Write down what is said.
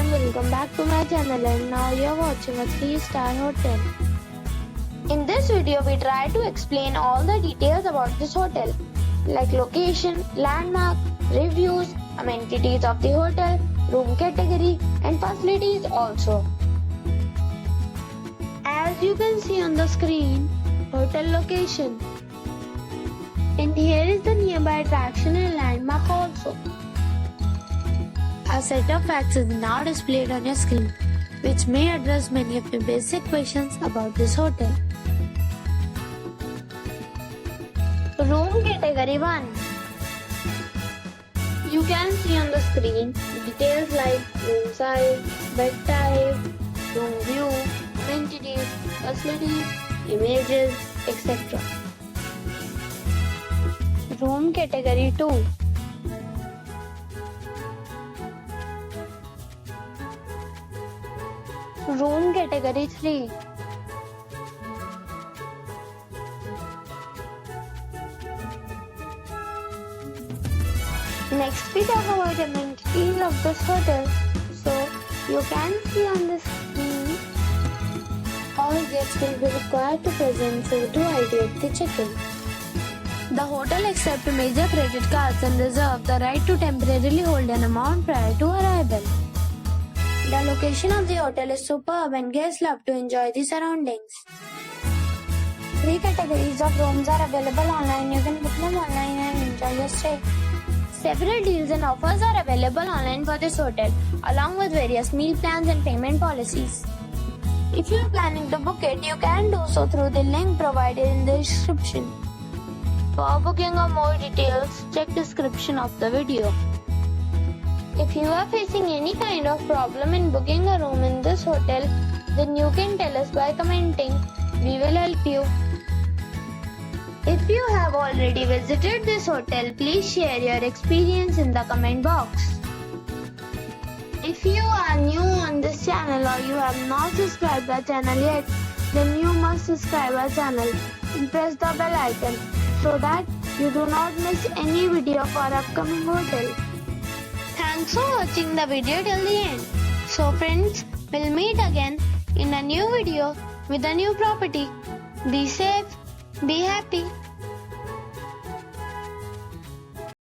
everyone, welcome back to my channel, and now you are watching a 3-star hotel. In this video we try to explain all the details about this hotel, like location, landmark, reviews, amenities of the hotel, room category and facilities also. As you can see on the screen, hotel location. And here is the nearby attraction and landmark also. A set of facts is now displayed on your screen, which may address many of your basic questions about this hotel. Room category 1. You can see on the screen details like room size, bed type, room view, amenities, facilities, images, etc. Room category 2. Room category 3. Next we talk about amenities of this hotel. So you can see on the screen all guests will be required to present photo ID at the check-in. The hotel accepts major credit cards and reserves the right to temporarily hold an amount prior to arrival. The location of the hotel is superb and guests love to enjoy the surroundings. 3 categories of rooms are available online. You can book them online and enjoy your stay. Several deals and offers are available online for this hotel, along with various meal plans and payment policies. If you are planning to book it, you can do so through the link provided in the description. For booking or more details, check description of the video. If you are facing any kind of problem in booking a room in this hotel, then you can tell us by commenting. We will help you. If you have already visited this hotel, please share your experience in the comment box. If you are new on this channel or you have not subscribed our channel yet, then you must subscribe our channel and press the bell icon so that you do not miss any video of our upcoming hotel. Thanks for watching the video till the end. So friends, we'll meet again in a new video with a new property. Be safe, be happy.